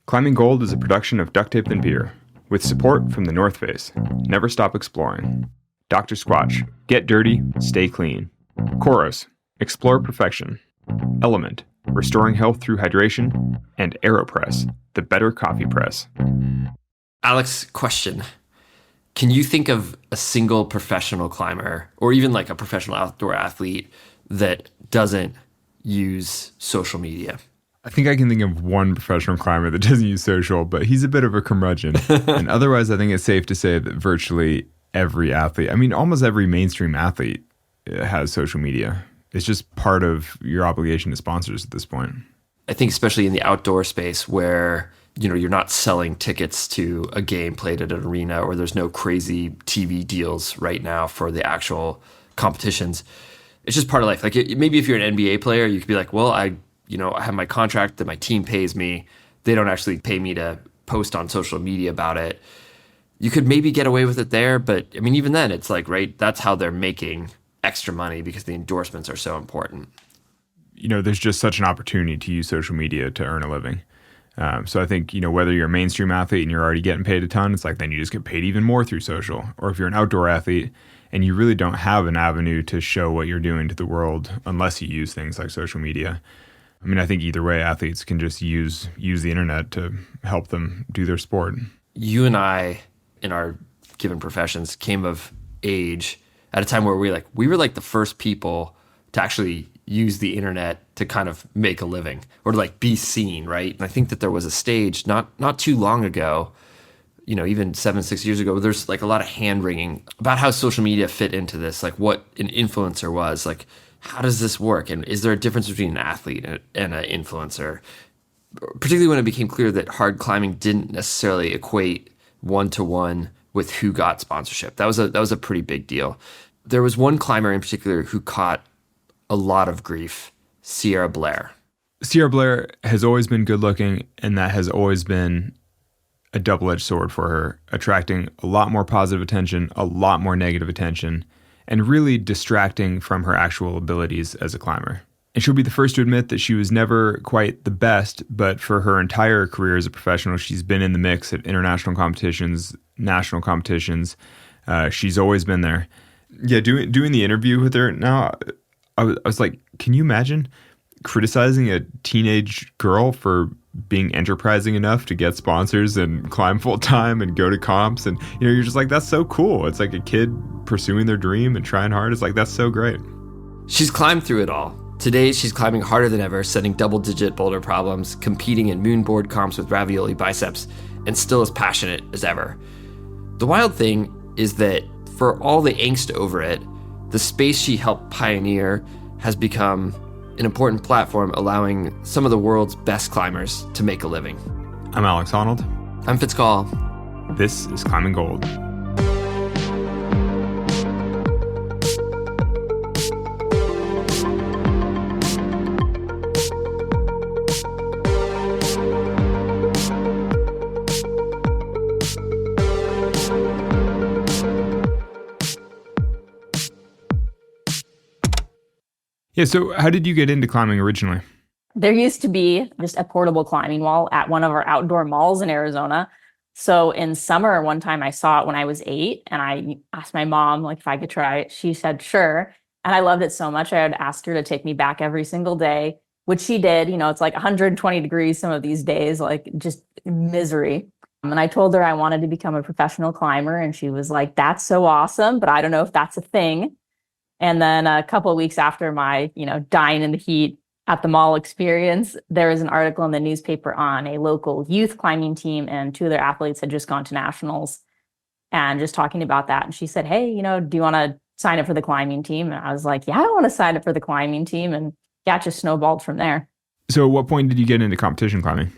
Climbing Gold is a production of Duct Tape and Beer, with support from the North Face. Never stop exploring. Dr. Squatch, get dirty, stay clean. Koros, explore perfection. Element, restoring health through hydration. And AeroPress, the better coffee press. Alex, question. Can you think of a single professional climber, or even like a professional outdoor athlete, that doesn't use social media? I think I can think of one professional climber that doesn't use social, but he's a bit of a curmudgeon. And otherwise, I think it's safe to say that virtually every athlete, almost every mainstream athlete has social media. It's just part of your obligation to sponsors at this point. I think especially in the outdoor space where, you're not selling tickets to a game played at an arena, or there's no crazy TV deals right now for the actual competitions. It's just part of life. Like maybe if you're an NBA player, you could be like, well, I have my contract that my team pays me. They don't actually pay me to post on social media about it. You could maybe get away with it there, but even then it's like, right, that's how they're making extra money because the endorsements are so important. There's just such an opportunity to use social media to earn a living. So I think, whether you're a mainstream athlete and you're already getting paid a ton, it's like then you just get paid even more through social. Or if you're an outdoor athlete and you really don't have an avenue to show what you're doing to the world unless you use things like social media. I think either way, athletes can just use the internet to help them do their sport. You and I, in our given professions, came of age at a time where we were like the first people to actually use the internet to kind of make a living or to like be seen, right? And I think that there was a stage not too long ago, even 6 years ago, there's like a lot of hand wringing about how social media fit into this, like what an influencer was, like how does this work? And is there a difference between an athlete and an influencer? Particularly when it became clear that hard climbing didn't necessarily equate one-to-one with who got sponsorship. That was a pretty big deal. There was one climber in particular who caught a lot of grief, Sierra Blair. Sierra Blair has always been good looking, and that has always been a double-edged sword for her, attracting a lot more positive attention, a lot more negative attention, and really distracting from her actual abilities as a climber. And she'll be the first to admit that she was never quite the best, but for her entire career as a professional, she's been in the mix at international competitions, national competitions. She's always been there. Yeah, doing the interview with her now, I was like, can you imagine criticizing a teenage girl for being enterprising enough to get sponsors and climb full time and go to comps? And, you're just like, that's so cool. It's like a kid pursuing their dream and trying hard. It's like, that's so great. She's climbed through it all. Today, she's climbing harder than ever, setting double-digit boulder problems, competing in moonboard comps with ravioli biceps, and still as passionate as ever. The wild thing is that for all the angst over it, the space she helped pioneer has become an important platform allowing some of the world's best climbers to make a living. I'm Alex Honnold. I'm Fitzcall. This is Climbing Gold. Yeah, so how did you get into climbing originally? There used to be just a portable climbing wall at one of our outdoor malls in Arizona. So in summer, one time I saw it when I was 8 and I asked my mom if I could try it. She said, sure. And I loved it so much. I would ask her to take me back every single day, which she did. It's like 120 degrees some of these days, like just misery. And I told her I wanted to become a professional climber. And she was like, that's so awesome, but I don't know if that's a thing. And then a couple of weeks after my, dying in the heat at the mall experience, there was an article in the newspaper on a local youth climbing team, and 2 of their athletes had just gone to nationals and just talking about that. And she said, hey, do you want to sign up for the climbing team? And I was like, yeah, I want to sign up for the climbing team. And yeah, it just snowballed from there. So at what point did you get into competition climbing?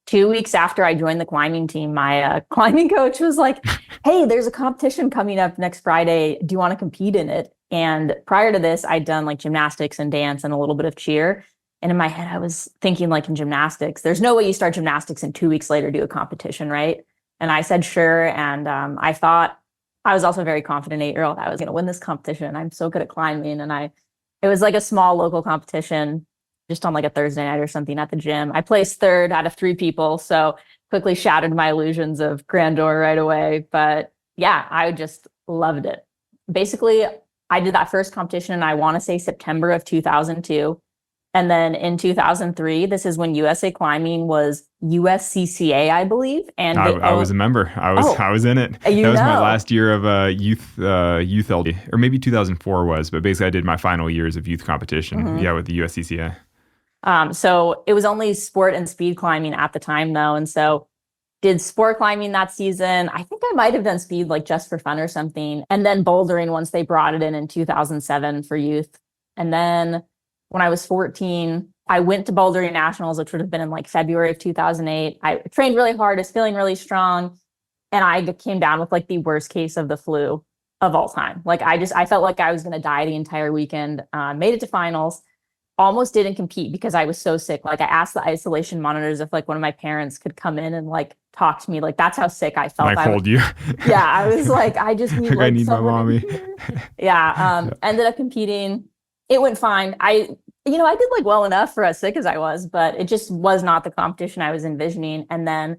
2 weeks after I joined the climbing team, my climbing coach was like, hey, there's a competition coming up next Friday. Do you want to compete in it? And prior to this, I'd done like gymnastics and dance and a little bit of cheer. And in my head, I was thinking like in gymnastics, there's no way you start gymnastics and 2 weeks later do a competition, right? And I said, sure. And I thought, I was also very confident 8-year-old, I was going to win this competition. I'm so good at climbing. And it was like a small local competition. just on like a Thursday night or something at the gym. I placed third out of three people, so quickly shattered my illusions of grandeur right away. But yeah, I just loved it. Basically, I did that first competition, and I want to say September of 2002. And then in 2003, this is when USA Climbing was USCCA, I believe. And I was a member. I was in it. you That was my know. last year of youth LD, or maybe 2004 was, but basically I did my final years of youth competition. Mhm. Yeah, with the USCCA. So it was only sport and speed climbing at the time, though. And so did sport climbing that season. I think I might have done speed like just for fun or something. And then bouldering once they brought it in 2007 for youth. And then when I was 14, I went to bouldering nationals, which would have been in like February of 2008. I trained really hard, was feeling really strong. And I came down with like the worst case of the flu of all time. Like I felt like I was going to die the entire weekend. Made it to finals, almost didn't compete because I was so sick. Like I asked the isolation monitors if like one of my parents could come in and like talk to me. Like that's how sick I felt. Like hold you. Yeah, I was like, I just need Like I like need my someone in mommy. here. Yeah. Ended up competing. It went fine. I did like well enough for as sick as I was, but it just was not the competition I was envisioning. And then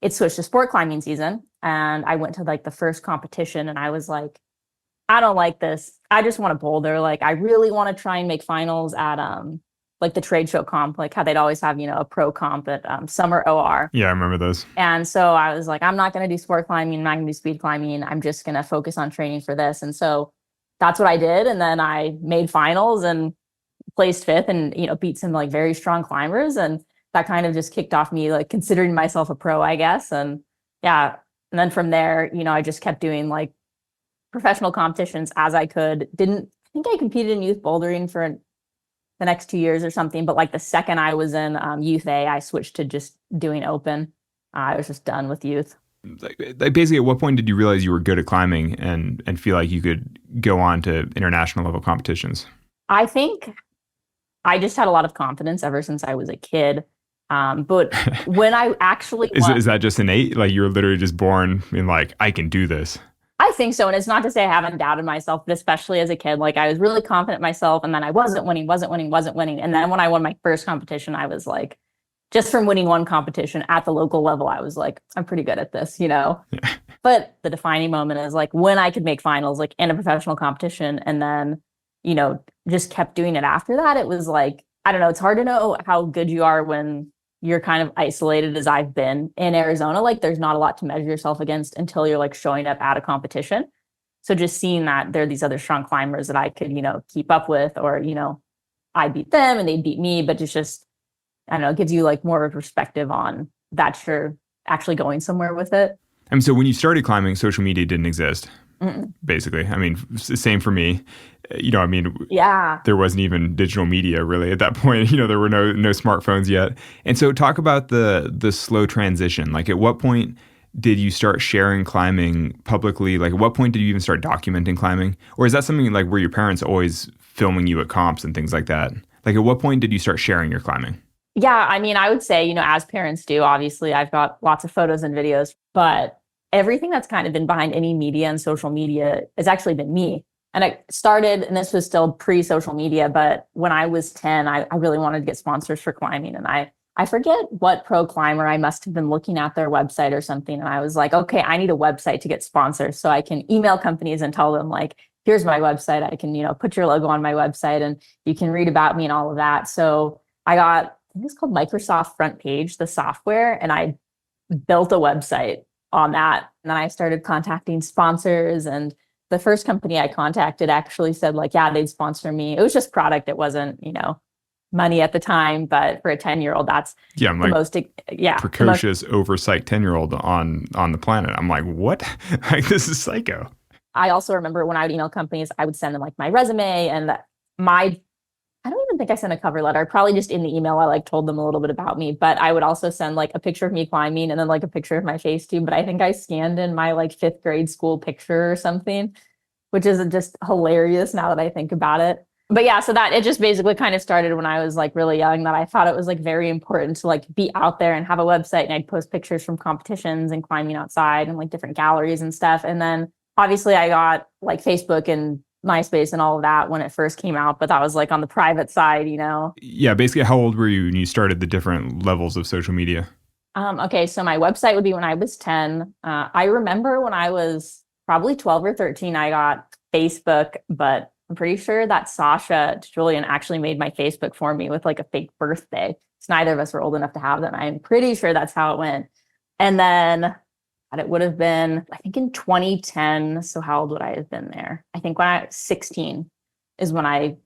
it switched to sport climbing season. And I went to like the first competition, and I was like, I don't like this. I just want to boulder. Like I really want to try and make finals at like the trade show comp, like how they'd always have, a pro comp at summer OR. Yeah, I remember those. And so I was like, I'm not going to do sport climbing. I'm not going to do speed climbing. I'm just going to focus on training for this. And so that's what I did. And then I made finals and placed fifth, and, beat some like very strong climbers. And that kind of just kicked off me like considering myself a pro, I guess. And yeah. And then from there, I just kept doing like professional competitions as I could. I think I competed in youth bouldering for the next 2 years or something. But like the second I was in youth A, I switched to just doing open. I was just done with youth. Like basically, at what point did you realize you were good at climbing and feel like you could go on to international level competitions? I think I just had a lot of confidence ever since I was a kid. But when I actually is that just innate? Like you were literally just born in like, I can do this. I think so. And it's not to say I haven't doubted myself, but especially as a kid, like I was really confident in myself, and then I wasn't winning. And then when I won my first competition, I was like, just from winning one competition at the local level, I was like, I'm pretty good at this, But the defining moment is like when I could make finals, like in a professional competition, and then, just kept doing it after that. It was like, I don't know, it's hard to know how good you are when you're kind of isolated as I've been in Arizona. Like there's not a lot to measure yourself against until you're like showing up at a competition. So just seeing that there are these other strong climbers that I could, keep up with, or, I beat them and they beat me, but it's just, I don't know, it gives you like more of a perspective on that you're actually going somewhere with it. I mean, so when you started climbing, social media didn't exist, Mm-mm. basically. I mean, same for me. Yeah. There wasn't even digital media really at that point. There were no smartphones yet. And so talk about the slow transition. Like at what point did you start sharing climbing publicly? Like at what point did you even start documenting climbing? Or is that something like were your parents always filming you at comps and things like that? Like at what point did you start sharing your climbing? Yeah. I mean, I would say, as parents do, obviously I've got lots of photos and videos, but everything that's kind of been behind any media and social media has actually been me. And I started, and this was still pre-social media, but when I was 10, I really wanted to get sponsors for climbing. And I forget what pro climber, I must have been looking at their website or something. And I was like, okay, I need a website to get sponsors so I can email companies and tell them like, here's my website. I can, put your logo on my website and you can read about me and all of that. So I got, I think it's called Microsoft Front Page, the software, and I built a website on that. And then I started contacting sponsors, and the first company I contacted actually said like, yeah, they'd sponsor me. It was just product. It wasn't, money at the time, but for a 10-year-old, that's I'm the like most, precocious oversight 10-year-old on the planet. I'm like, what? Like this is psycho. I also remember when I would email companies, I would send them like my resume and I don't even think I sent a cover letter. Probably just in the email, I like told them a little bit about me, but I would also send like a picture of me climbing and then like a picture of my face too. But I think I scanned in my like fifth grade school picture or something, which is just hilarious now that I think about it. But yeah, so that it just basically kind of started when I was like really young, that I thought it was like very important to like be out there and have a website, and I'd post pictures from competitions and climbing outside and like different galleries and stuff. And then obviously I got like Facebook and MySpace and all of that when it first came out, but that was like on the private side, you know? Yeah, basically, how old were you when you started the different levels of social media? Okay, so my website would be when I was 10. I remember when I was probably 12 or 13, I got Facebook, but I'm pretty sure that Sasha Julian actually made my Facebook for me with like a fake birthday. So neither of us were old enough to have them. I'm pretty sure that's how it went. And then God, it would have been, I think in 2010. So how old would I have been there? I think when I was 16 is when I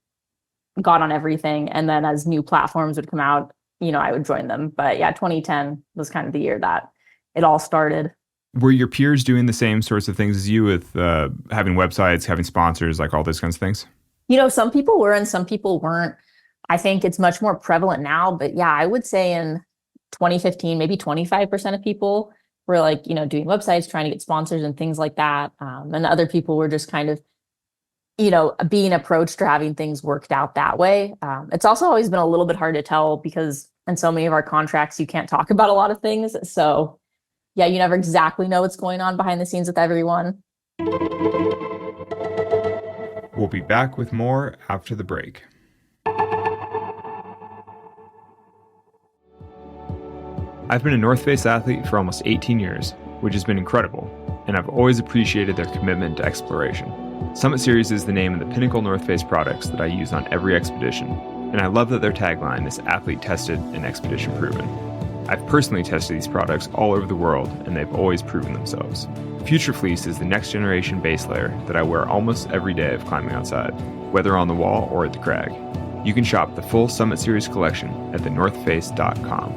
got on everything. And then as new platforms would come out, I would join them. But yeah, 2010 was kind of the year that it all started. Were your peers doing the same sorts of things as you with having websites, having sponsors, like all those kinds of things? Some people were and some people weren't. I think it's much more prevalent now. But yeah, I would say in 2015, maybe 25% of people were like, doing websites, trying to get sponsors and things like that. And other people were just kind of being approached or having things worked out that way. It's also always been a little bit hard to tell because in so many of our contracts, you can't talk about a lot of things. So yeah, you never exactly know what's going on behind the scenes with everyone. We'll be back with more after the break. I've been a North Face athlete for almost 18 years, which has been incredible, and I've always appreciated their commitment to exploration. Summit Series is the name of the pinnacle North Face products that I use on every expedition, and I love that their tagline is athlete tested and expedition proven. I've personally tested these products all over the world, and they've always proven themselves. Future Fleece is the next generation base layer that I wear almost every day of climbing outside, whether on the wall or at the crag. You can shop the full Summit Series collection at thenorthface.com.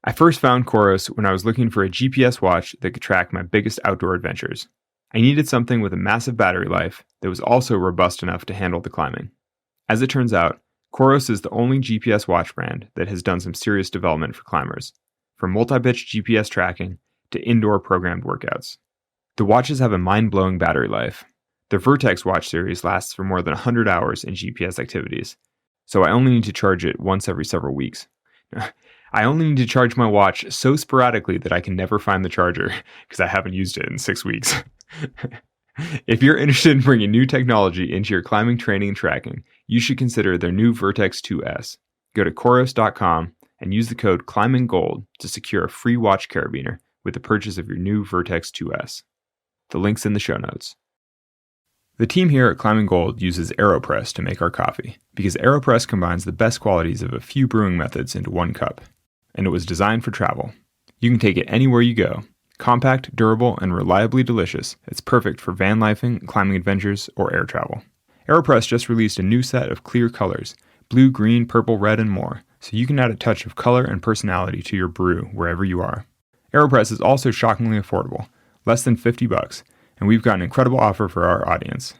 I first found Coros when I was looking for a GPS watch that could track my biggest outdoor adventures. I needed something with a massive battery life that was also robust enough to handle the climbing. As it turns out, Coros is the only GPS watch brand that has done some serious development for climbers, from multi-pitch GPS tracking to indoor programmed workouts. The watches have a mind-blowing battery life. The Vertex watch series lasts for more than 100 hours in GPS activities, so I only need to charge it once every several weeks. I only need to charge my watch so sporadically that I can never find the charger because I haven't used it in 6 weeks. If you're interested in bringing new technology into your climbing training and tracking, you should consider their new Vertex 2S. Go to Coros.com and use the code ClimbingGold to secure a free watch carabiner with the purchase of your new Vertex 2S. The link's in the show notes. The team here at Climbing Gold uses AeroPress to make our coffee because AeroPress combines the best qualities of a few brewing methods into one cup, and it was designed for travel. You can take it anywhere you go. Compact, durable, and reliably delicious, it's perfect for van lifing, climbing adventures, or air travel. AeroPress just released a new set of clear colors, blue, green, purple, red, and more, so you can add a touch of color and personality to your brew wherever you are. AeroPress is also shockingly affordable, less than $50, and we've got an incredible offer for our audience.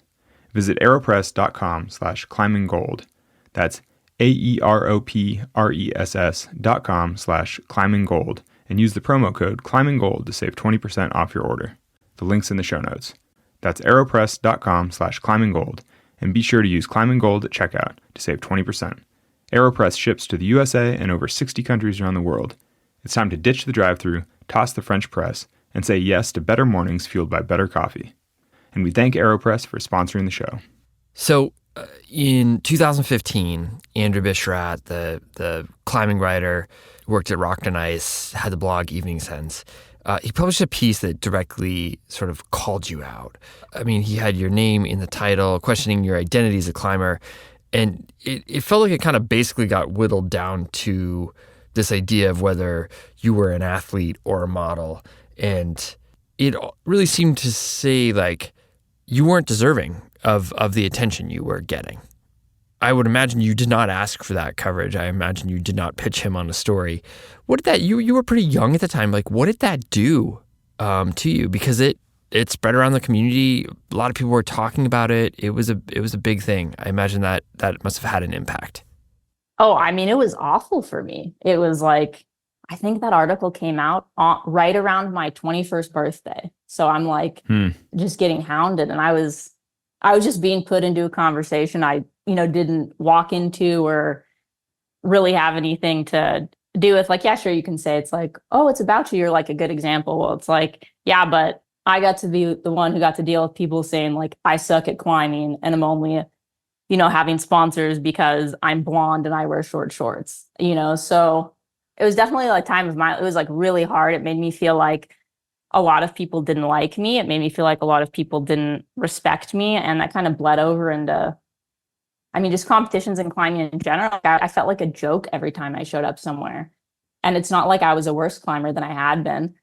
Visit aeropress.com/climbinggold. That's AEROPRESS.com/climbinggold and use the promo code ClimbingGold to save 20% off your order. The link's in the show notes. That's aeropress.com/climbinggold, and be sure to use Climbing Gold at checkout to save 20%. AeroPress ships to the USA and over 60 countries around the world. It's time to ditch the drive-thru, toss the French press, and say yes to better mornings fueled by better coffee. And we thank AeroPress for sponsoring the show. So in 2015, Andrew Bishrat, the climbing writer, worked at Rocked on Ice, had the blog Evening Sense. He published a piece that directly sort of called you out. I mean, he had your name in the title, questioning your identity as a climber. And it felt like it kind of basically got whittled down to this idea of whether you were an athlete or a model. And it really seemed to say like you weren't deserving of the attention you were getting. I would imagine you did not ask for that coverage. I imagine you did not pitch him on a story. What did that, you were pretty young at the time. Like, what did that do to you? Because it spread around the community. A lot of people were talking about it. It was a big thing. I imagine that must have had an impact. Oh, I mean, it was awful for me. It was like, I think that article came out right around my 21st birthday. So I'm like just getting hounded. And I was just being put into a conversation I didn't walk into or really have anything to do with. Like, yeah, sure, you can say it's like, oh, it's about you. You're like a good example. Well, it's like, yeah, but I got to be the one who got to deal with people saying like I suck at climbing and I'm only, having sponsors because I'm blonde and I wear short shorts, So it was definitely like time of my, it was like really hard. It made me feel like a lot of people didn't like me. It made me feel like a lot of people didn't respect me. And that kind of bled over into, I mean, just competitions and climbing in general. Like, I felt like a joke every time I showed up somewhere. And it's not like I was a worse climber than I had been.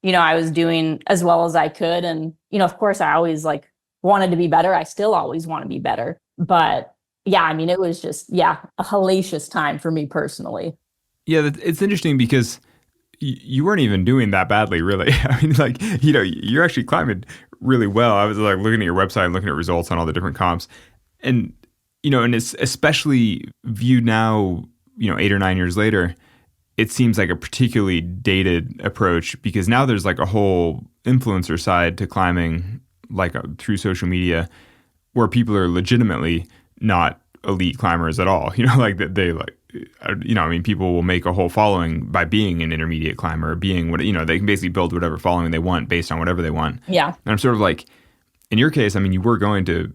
I was doing as well as I could. And, of course, I always like wanted to be better. I still always want to be better. But yeah, I mean, it was just, yeah, a hellacious time for me personally. Yeah, it's interesting because you weren't even doing that badly, really. I mean, like, you're actually climbing really well. I was like looking at your website and looking at results on all the different comps. And, and it's especially viewed now, 8 or 9 years later, it seems like a particularly dated approach because now there's like a whole influencer side to climbing, like through social media, where people are legitimately not elite climbers at all. Like that they like, I mean, people will make a whole following by being an intermediate climber, being what, they can basically build whatever following they want based on whatever they want. Yeah. And I'm sort of like, in your case, I mean, you were going to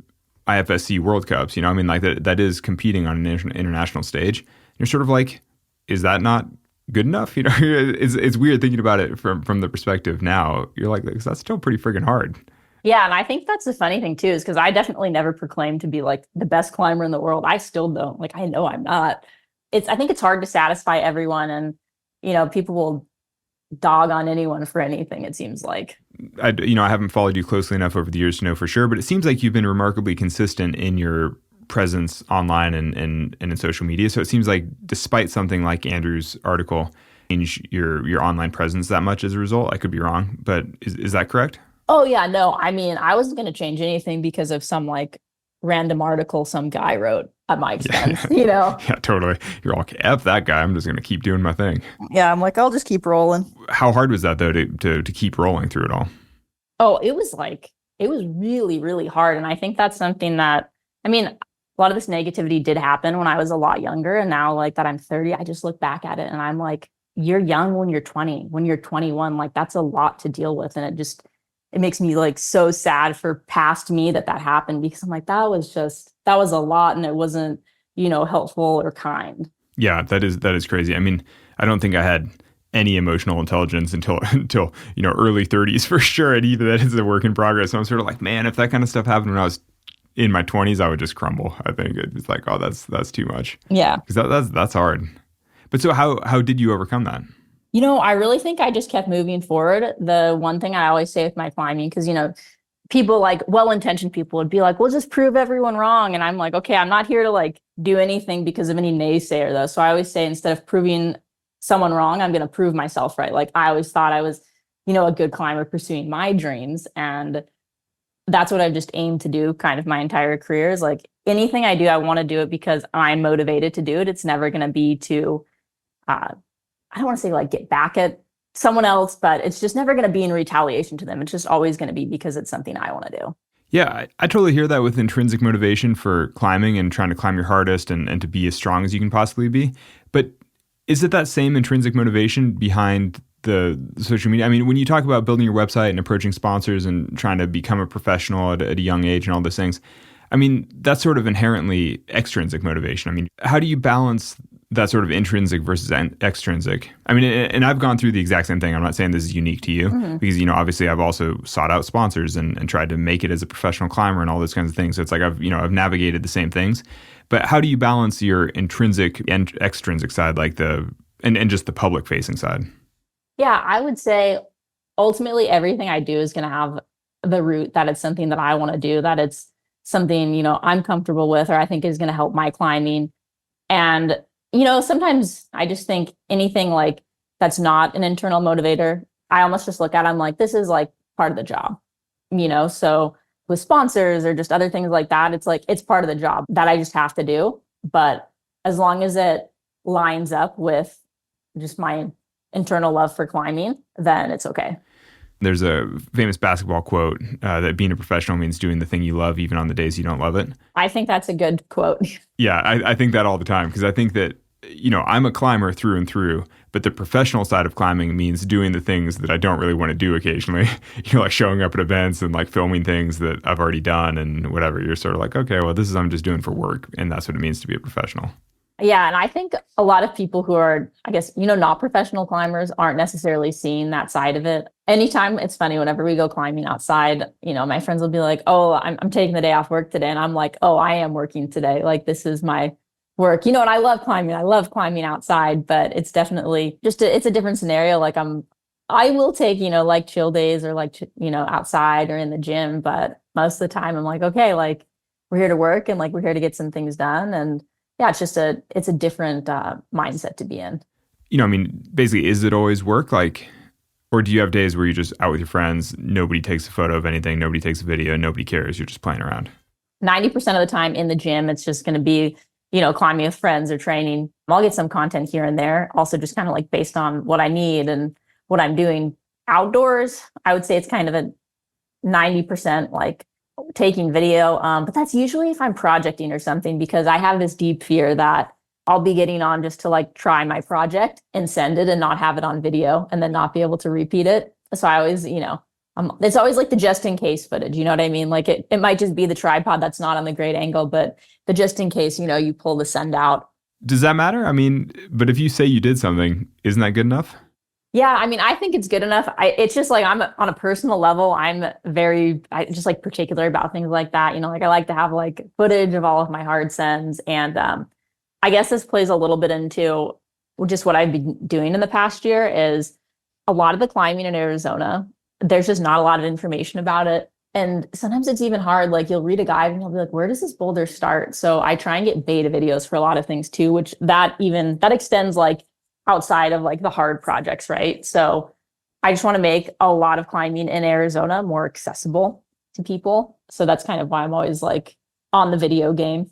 IFSC World Cups, I mean, like that is competing on an international stage. You're sort of like, is that not good enough? It's weird thinking about it from the perspective now. You're like, that's still pretty friggin' hard. Yeah, and I think that's the funny thing too, is because I definitely never proclaimed to be like the best climber in the world. I still don't. Like I know I'm not. I think it's hard to satisfy everyone, and people will dog on anyone for anything, it seems like. I haven't followed you closely enough over the years to know for sure, but it seems like you've been remarkably consistent in your presence online and in social media. So it seems like despite something like Andrew's article, change your online presence that much as a result. I could be wrong, but is that correct? Oh yeah, no. I mean, I wasn't going to change anything because of some like random article some guy wrote at my expense, Yeah, totally. You're all, F that guy. I'm just going to keep doing my thing. Yeah, I'm like, I'll just keep rolling. How hard was that though to keep rolling through it all? Oh, it was really, really hard. And I think that's something that, I mean, a lot of this negativity did happen when I was a lot younger. And now like that I'm 30, I just look back at it and I'm like, you're young when you're 20, when you're 21, like that's a lot to deal with. And it makes me like so sad for past me that happened because I'm like, that was a lot and it wasn't, helpful or kind. Yeah, that is crazy. I mean, I don't think I had any emotional intelligence until early 30s for sure. And even that is a work in progress. So I'm sort of like, man, if that kind of stuff happened when I was in my 20s, I would just crumble. I think it's like, oh, that's too much. Yeah. Because that's hard. But so how did you overcome that? I really think I just kept moving forward. The one thing I always say with my climbing, because, people like well-intentioned people would be like, we'll just prove everyone wrong. And I'm like, okay, I'm not here to like do anything because of any naysayer though. So I always say, instead of proving someone wrong, I'm going to prove myself right. Like I always thought I was, a good climber pursuing my dreams. And that's what I've just aimed to do kind of my entire career is like anything I do, I want to do it because I'm motivated to do it. It's never going to be to, I don't want to say like get back at someone else, but it's just never going to be in retaliation to them. It's just always going to be because it's something I want to do. Yeah, I totally hear that with intrinsic motivation for climbing and trying to climb your hardest and to be as strong as you can possibly be. But is it that same intrinsic motivation behind the social media? I mean, when you talk about building your website and approaching sponsors and trying to become a professional at a young age and all those things, I mean, that's sort of inherently extrinsic motivation. I mean, how do you balance that sort of intrinsic versus extrinsic? I mean, and I've gone through the exact same thing. I'm not saying this is unique to you because, obviously I've also sought out sponsors and tried to make it as a professional climber and all those kinds of things. So it's like I've navigated the same things. But how do you balance your intrinsic and extrinsic side, like and just the public facing side? Yeah, I would say ultimately everything I do is going to have the root that it's something that I want to do, that it's something, I'm comfortable with, or I think is going to help my climbing. And sometimes I just think anything like that's not an internal motivator, I almost just look at, I'm like, this is like part of the job, so with sponsors or just other things like that, it's like, it's part of the job that I just have to do. But as long as it lines up with just my internal love for climbing, then it's okay. There's a famous basketball quote that being a professional means doing the thing you love, even on the days you don't love it. I think that's a good quote. Yeah, I think that all the time because I think that I'm a climber through and through, but the professional side of climbing means doing the things that I don't really want to do occasionally. Like showing up at events and like filming things that I've already done and whatever. You're sort of like, okay, well, this is I'm just doing for work, and that's what it means to be a professional. Yeah, and I think a lot of people who are, I guess, not professional climbers aren't necessarily seeing that side of it. Anytime, it's funny, whenever we go climbing outside, my friends will be like, oh, I'm taking the day off work today. And I'm like, oh, I am working today. Like, this is my work, and I love climbing. I love climbing outside, but it's definitely it's a different scenario. Like I will take, like chill days or like, outside or in the gym. But most of the time I'm like, okay, like we're here to work and like we're here to get some things done. And yeah, it's a different mindset to be in. Basically, is it always work? Like, or do you have days where you're just out with your friends, nobody takes a photo of anything, nobody takes a video, nobody cares, you're just playing around? 90% of the time in the gym, it's just going to be, climbing with friends or training. I'll get some content here and there, also just kind of like based on what I need and what I'm doing. Outdoors, I would say it's kind of a 90% like taking video. But that's usually if I'm projecting or something, because I have this deep fear that I'll be getting on just to like try my project and send it and not have it on video and then not be able to repeat it. So I always, it's always like the just in case footage. You know what I mean? Like it might just be the tripod that's not on the great angle, but the just in case, you pull the send out. Does that matter? But if you say you did something, isn't that good enough? Yeah, I think it's good enough. It's just like I'm on a personal level. I just like particular about things like that. Like I like to have like footage of all of my hard sends. And I guess this plays a little bit into just what I've been doing in the past year is a lot of the climbing in Arizona. There's just not a lot of information about it. And sometimes it's even hard. Like you'll read a guide and you'll be like, where does this boulder start? So I try and get beta videos for a lot of things too, which that extends like outside of like the hard projects, right? So I just want to make a lot of climbing in Arizona more accessible to people. So that's kind of why I'm always like on the video game.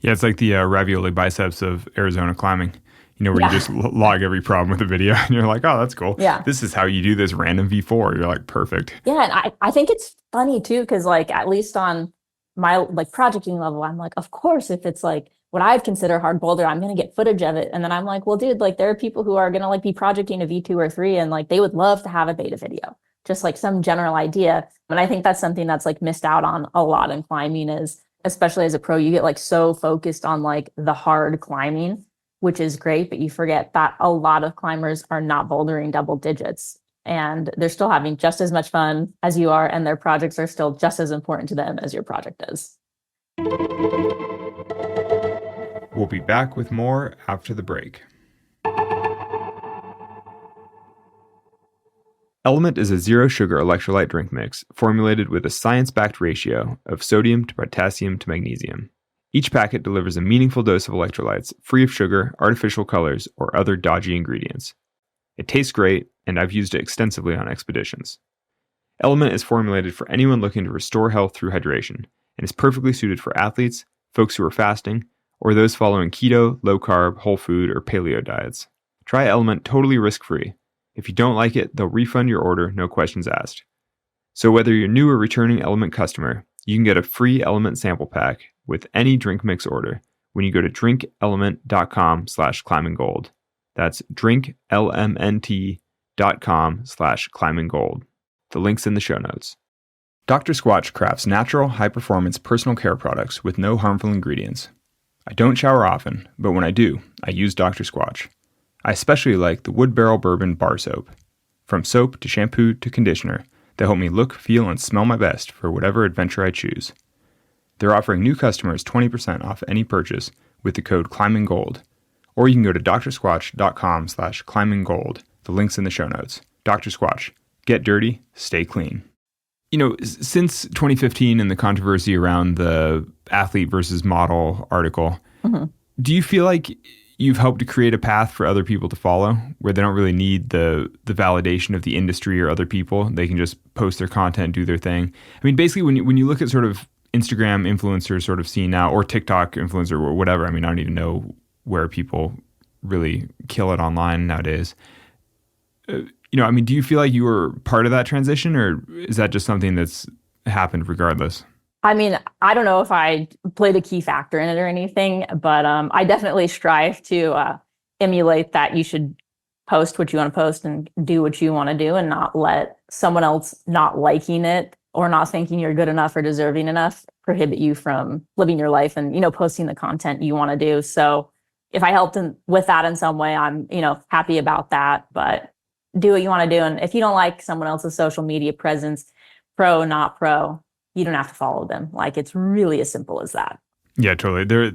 Yeah, it's like the ravioli biceps of Arizona climbing, where you just log every problem with a video and you're like, oh, that's cool. Yeah. This is how you do this random V4. You're like, perfect. Yeah. And I think it's funny too, because like at least on my like projecting level, I'm like, of course, if it's like what I'd consider hard boulder, I'm going to get footage of it. And then I'm like, well, dude, like there are people who are going to like be projecting a V2 or 3 and like they would love to have a beta video, just like some general idea. And I think that's something that's like missed out on a lot in climbing is, especially as a pro, you get like so focused on like the hard climbing, which is great, but you forget that a lot of climbers are not bouldering double digits and they're still having just as much fun as you are, and their projects are still just as important to them as your project is. We'll be back with more after the break. Element is a zero-sugar electrolyte drink mix formulated with a science-backed ratio of sodium to potassium to magnesium. Each packet delivers a meaningful dose of electrolytes, free of sugar, artificial colors, or other dodgy ingredients. It tastes great, and I've used it extensively on expeditions. Element is formulated for anyone looking to restore health through hydration, and is perfectly suited for athletes, folks who are fasting, or those following keto, low-carb, whole food, or paleo diets. Try Element totally risk-free. If you don't like it, they'll refund your order, no questions asked. So whether you're new or returning Element customer, you can get a free Element sample pack with any drink mix order when you go to drinkelement.com/climbinggold. That's drinklmnt.com/climbinggold. The link's in the show notes. Dr. Squatch crafts natural, high-performance personal care products with no harmful ingredients. I don't shower often, but when I do, I use Dr. Squatch. I especially like the Wood Barrel Bourbon Bar Soap. From soap to shampoo to conditioner, they help me look, feel, and smell my best for whatever adventure I choose. They're offering new customers 20% off any purchase with the code ClimbingGold. Or you can go to drsquatch.com/climbinggold. The link's in the show notes. Dr. Squatch. Get dirty, stay clean. Since 2015 and the controversy around the athlete versus model article, do you feel like you've helped to create a path for other people to follow where they don't really need the validation of the industry or other people? They can just post their content, do their thing. Basically, when you look at sort of Instagram influencers sort of scene now, or TikTok influencer or whatever, I don't even know where people really kill it online nowadays. Do you feel like you were part of that transition, or is that just something that's happened regardless? I don't know if I played a key factor in it or anything, but I definitely strive to emulate that you should post what you want to post and do what you want to do and not let someone else not liking it or not thinking you're good enough or deserving enough prohibit you from living your life and, posting the content you want to do. So if I helped with that in some way, I'm, happy about that, but do what you want to do. And if you don't like someone else's social media presence, pro, not pro, you don't have to follow them. Like, it's really as simple as that. Yeah, totally.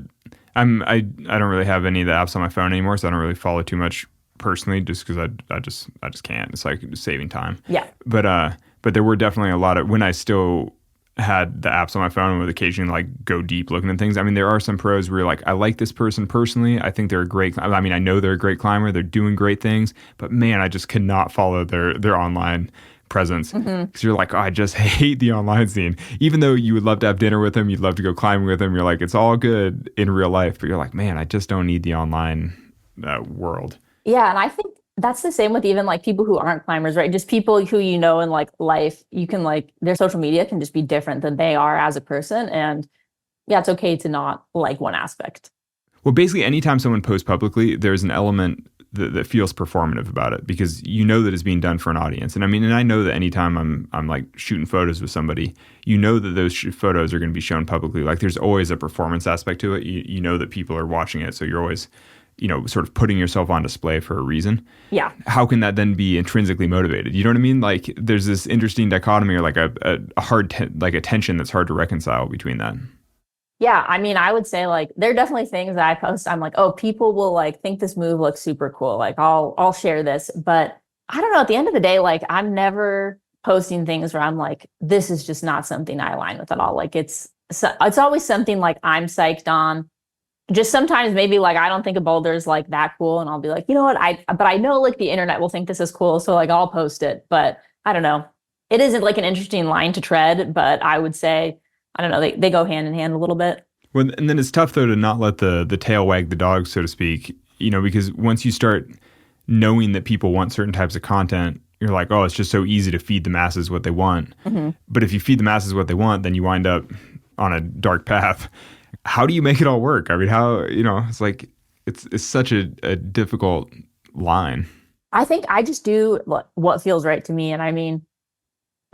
I don't really have any of the apps on my phone anymore, so I don't really follow too much personally, just because I just can't. It's like saving time. Yeah. But there were definitely a lot of, when I still had the apps on my phone and would occasionally like go deep looking at things. I mean, there are some pros where you're like, I like this person personally. I think they're a great, I mean, I know they're a great climber. They're doing great things, but man, I just could not follow their online presence, because you're like, oh, I just hate the online scene. Even though you would love to have dinner with them, you'd love to go climbing with them. You're like, it's all good in real life, but you're like, man, I just don't need the online world. Yeah, and I think that's the same with even like people who aren't climbers, right? Just people who in like life, you can like their social media can just be different than they are as a person. And yeah, it's okay to not like one aspect. Well, basically, anytime someone posts publicly, there's an element that feels performative about it, because you know that it's being done for an audience. And I mean, and I know that anytime I'm like shooting photos with somebody, you know that those photos are going to be shown publicly. Like, there's always a performance aspect to it. You know that people are watching it, so you're always, sort of putting yourself on display for a reason. Yeah. How can that then be intrinsically motivated? You know what I mean? Like, there's this interesting dichotomy, or like a hard like a tension that's hard to reconcile between that. Yeah, I mean, I would say like there are definitely things that I post. I'm like, oh, people will like think this move looks super cool. Like, I'll share this, but I don't know. At the end of the day, like, I'm never posting things where I'm like, this is just not something I align with at all. Like, it's always something like I'm psyched on. Just sometimes maybe like I don't think a boulder is like that cool, and I'll be like, you know what? But I know like the internet will think this is cool, so like I'll post it. But I don't know. It isn't like an interesting line to tread, but I would say, I don't know, they go hand in hand a little bit. Well, and then it's tough though to not let the tail wag the dog, so to speak. Because once you start knowing that people want certain types of content, you're like, oh, it's just so easy to feed the masses what they want. Mm-hmm. But if you feed the masses what they want, then you wind up on a dark path. How do you make it all work? I mean, it's like, it's such a difficult line. I think I just do what feels right to me. And I mean,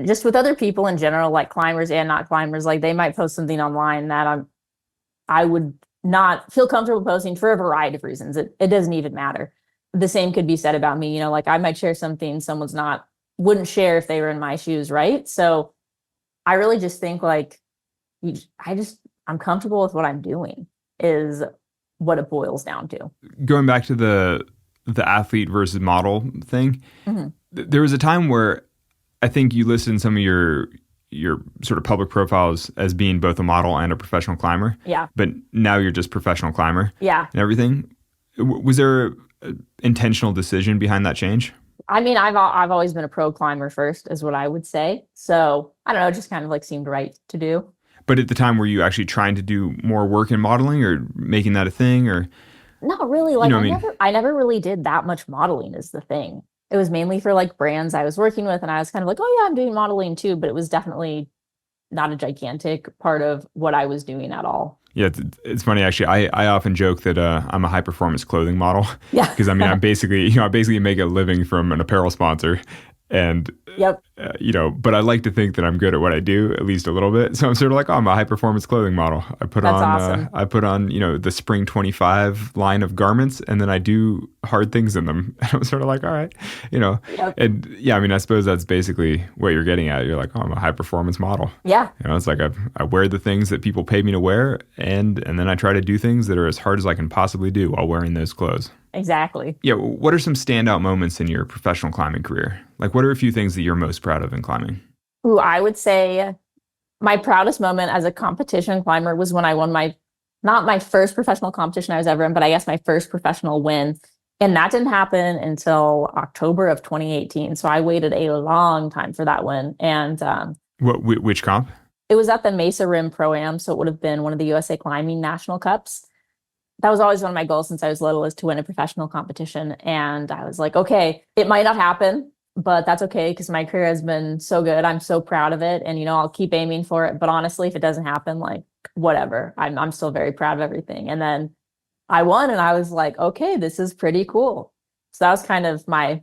just with other people in general, like climbers and not climbers, like they might post something online that I would not feel comfortable posting for a variety of reasons. It doesn't even matter. The same could be said about me. Like I might share something someone's wouldn't share if they were in my shoes, right? So I really just think like, I'm comfortable with what I'm doing is what it boils down to. Going back to the athlete versus model thing, there was a time where I think you listed in some of your sort of public profiles as being both a model and a professional climber. Yeah. But now you're just professional climber. Yeah. And everything. Was there an intentional decision behind that change? I mean, I've always been a pro climber first, is what I would say. So I don't know, it just kind of like seemed right to do. But at the time, were you actually trying to do more work in modeling or making that a thing, or? Not really. Like I never really did that much modeling is the thing. It was mainly for like brands I was working with, and I was kind of like, oh yeah, I'm doing modeling too, but it was definitely not a gigantic part of what I was doing at all. Yeah, it's funny actually. I often joke that I'm a high performance clothing model. Yeah. Because I mean, I basically make a living from an apparel sponsor. And, yep. But I like to think that I'm good at what I do, at least a little bit. So I'm sort of like, oh, I'm a high performance clothing model. That's awesome. I put on, the spring 25 line of garments, and then I do hard things in them. And I'm sort of like, all right, Yep. And yeah, I mean, I suppose that's basically what you're getting at. You're like, oh, I'm a high performance model. Yeah. It's like I wear the things that people pay me to wear, and then I try to do things that are as hard as I can possibly do while wearing those clothes. Exactly. Yeah. What are some standout moments in your professional climbing career? Like, what are a few things that you're most proud of in climbing? Ooh, I would say my proudest moment as a competition climber was when I won not my first professional competition I was ever in, but I guess my first professional win. And that didn't happen until October of 2018. So I waited a long time for that win. And which comp? It was at the Mesa Rim Pro-Am. So it would have been one of the USA Climbing National Cups. That was always one of my goals since I was little, is to win a professional competition. And I was like, okay, it might not happen, but that's okay, because my career has been so good. I'm so proud of it. And, I'll keep aiming for it. But honestly, if it doesn't happen, like, whatever, I'm still very proud of everything. And then I won and I was like, okay, this is pretty cool. So that was kind of my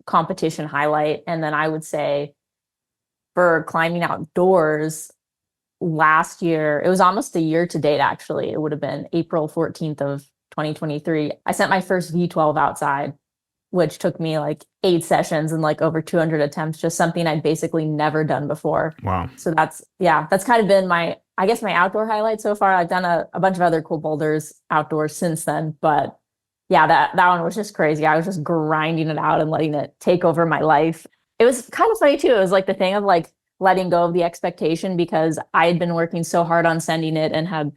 competition highlight. And then I would say for climbing outdoors last year, it was almost a year to date, actually. It would have been April 14th of 2023. I sent my first V12 outside, which took me like 8 sessions and like over 200 attempts, just something I'd basically never done before. Wow. So that's kind of been I guess my outdoor highlight so far. I've done a bunch of other cool boulders outdoors since then, but yeah, that one was just crazy. I was just grinding it out and letting it take over my life. It was kind of funny too. It was like the thing of like letting go of the expectation because I had been working so hard on sending it and had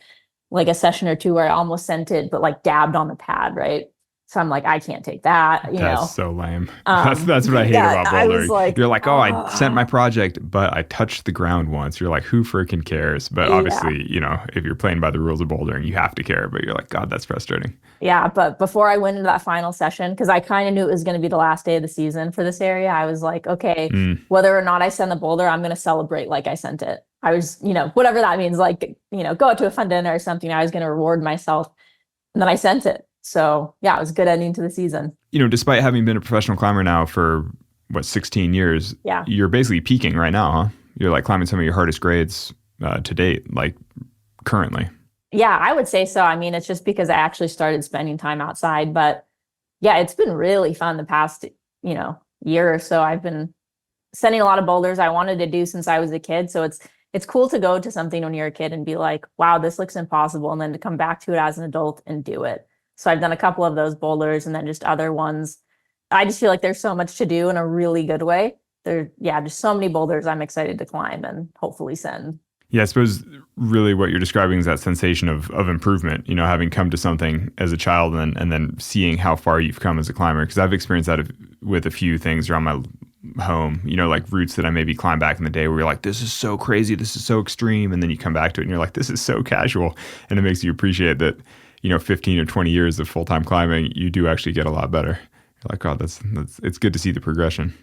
like a session or two where I almost sent it, but like dabbed on the pad, right? So I'm like, I can't take that, That's so lame. That's what I hate yeah, about I was bouldering. like, You're like, oh, I sent my project, but I touched the ground once. You're like, who freaking cares? But yeah. obviously, if you're playing by the rules of bouldering, you have to care. But you're like, God, that's frustrating. Yeah, but before I went into that final session, because I kind of knew it was going to be the last day of the season for this area, I was like, okay, whether or not I send the boulder, I'm going to celebrate like I sent it. I was, whatever that means, like, go out to a fun dinner or something. I was going to reward myself. And then I sent it. So yeah, it was a good ending to the season. Despite having been a professional climber now for 16 years, yeah, you're basically peaking right now, huh? You're like climbing some of your hardest grades to date, like currently. Yeah, I would say so. I mean, it's just because I actually started spending time outside, but yeah, it's been really fun the past, year or so. I've been sending a lot of boulders I wanted to do since I was a kid. So it's cool to go to something when you're a kid and be like, wow, this looks impossible. And then to come back to it as an adult and do it. So I've done a couple of those boulders and then just other ones. I just feel like there's so much to do in a really good way. Just so many boulders I'm excited to climb and hopefully send. Yeah, I suppose really what you're describing is that sensation of improvement, having come to something as a child and then seeing how far you've come as a climber. Because I've experienced that with a few things around my home, like routes that I maybe climbed back in the day where you're like, this is so crazy, this is so extreme. And then you come back to it and you're like, this is so casual. And it makes you appreciate that, 15 or 20 years of full-time climbing, you do actually get a lot better. You're like, oh, it's good to see the progression.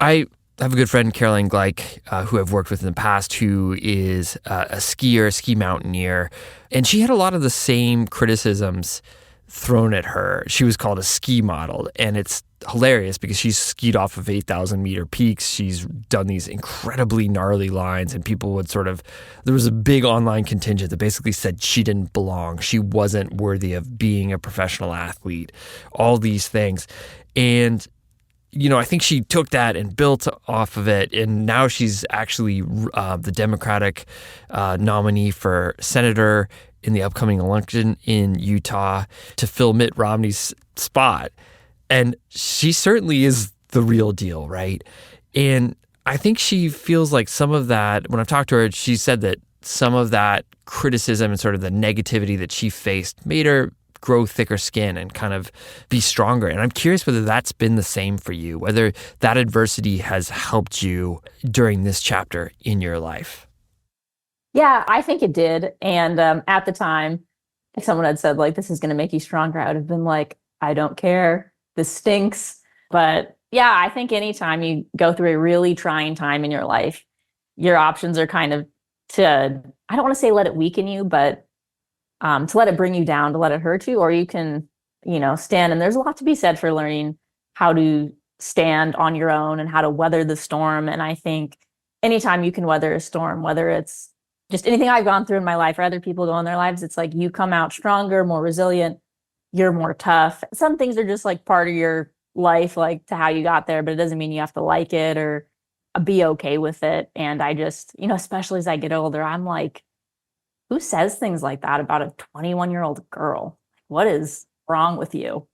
I have a good friend, Caroline Gleich, who I've worked with in the past, who is a skier, a ski mountaineer. And she had a lot of the same criticisms thrown at her. She was called a ski model. And it's hilarious because she's skied off of 8,000 meter peaks. She's done these incredibly gnarly lines, and people would there was a big online contingent that basically said she didn't belong. She wasn't worthy of being a professional athlete, all these things. And I think she took that and built off of it, and now she's actually the Democratic nominee for senator in the upcoming election in Utah to fill Mitt Romney's spot. And she certainly is the real deal, right? And I think she feels like some of that, when I've talked to her, she said that some of that criticism and sort of the negativity that she faced made her grow thicker skin and kind of be stronger. And I'm curious whether that's been the same for you, whether that adversity has helped you during this chapter in your life. Yeah, I think it did. And at the time, if someone had said like, this is going to make you stronger, I would have been like, I don't care. This stinks. But yeah, I think anytime you go through a really trying time in your life, your options are kind of I don't want to say let it weaken you, but to let it bring you down, to let it hurt you, or you can, stand. And there's a lot to be said for learning how to stand on your own and how to weather the storm. And I think anytime you can weather a storm, whether it's just anything I've gone through in my life or other people go in their lives, it's like you come out stronger, more resilient, you're more tough. Some things are just like part of your life, like to how you got there, but it doesn't mean you have to like it or be okay with it. And I just, especially as I get older, I'm like, who says things like that about a 21-year-old girl? What is wrong with you?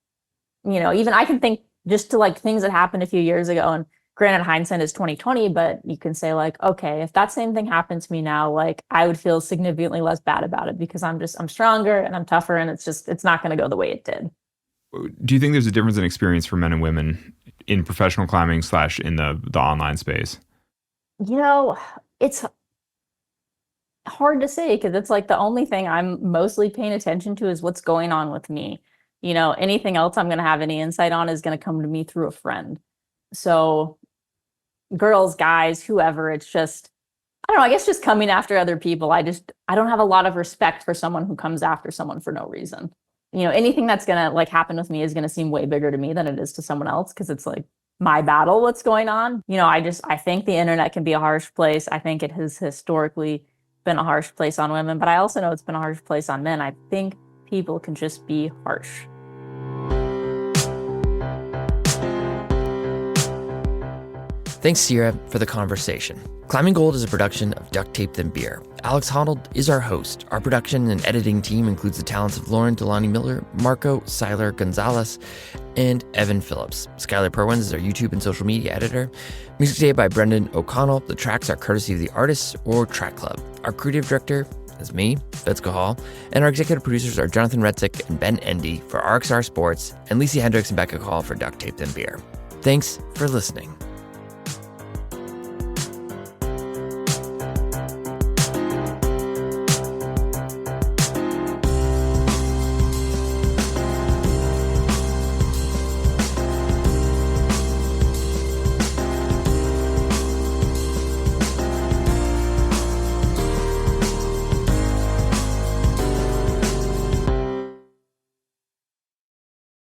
Even I can think just to like things that happened a few years ago, and granted hindsight is 2020, but you can say like, okay, if that same thing happened to me now, like I would feel significantly less bad about it because I'm stronger and I'm tougher, and it's not going to go the way it did. Do you think there's a difference in experience for men and women in professional climbing / in the online space? It's hard to say because it's like the only thing I'm mostly paying attention to is what's going on with me. Anything else I'm going to have any insight on is going to come to me through a friend. So girls, guys, whoever, it's just, I don't know, I guess just coming after other people. I don't have a lot of respect for someone who comes after someone for no reason. Anything that's gonna like happen with me is gonna seem way bigger to me than it is to someone else because it's like my battle what's going on. I think the internet can be a harsh place. I think it has historically been a harsh place on women, but I also know it's been a harsh place on men. I think people can just be harsh. Thanks, Sierra, for the conversation. Climbing Gold is a production of Duct Tape Then Beer. Alex Honnold is our host. Our production and editing team includes the talents of Lauren Delani Miller, Marco Seiler Gonzalez, and Evan Phillips. Skylar Perwins is our YouTube and social media editor. Music today by Brendan O'Connell. The tracks are courtesy of the artists or Track Club. Our creative director is me, Fitz Cahal, and our executive producers are Jonathan Redzik and Ben Endy for RXR Sports, and Lisa Hendricks and Becca Call for Duct Tape Then Beer. Thanks for listening.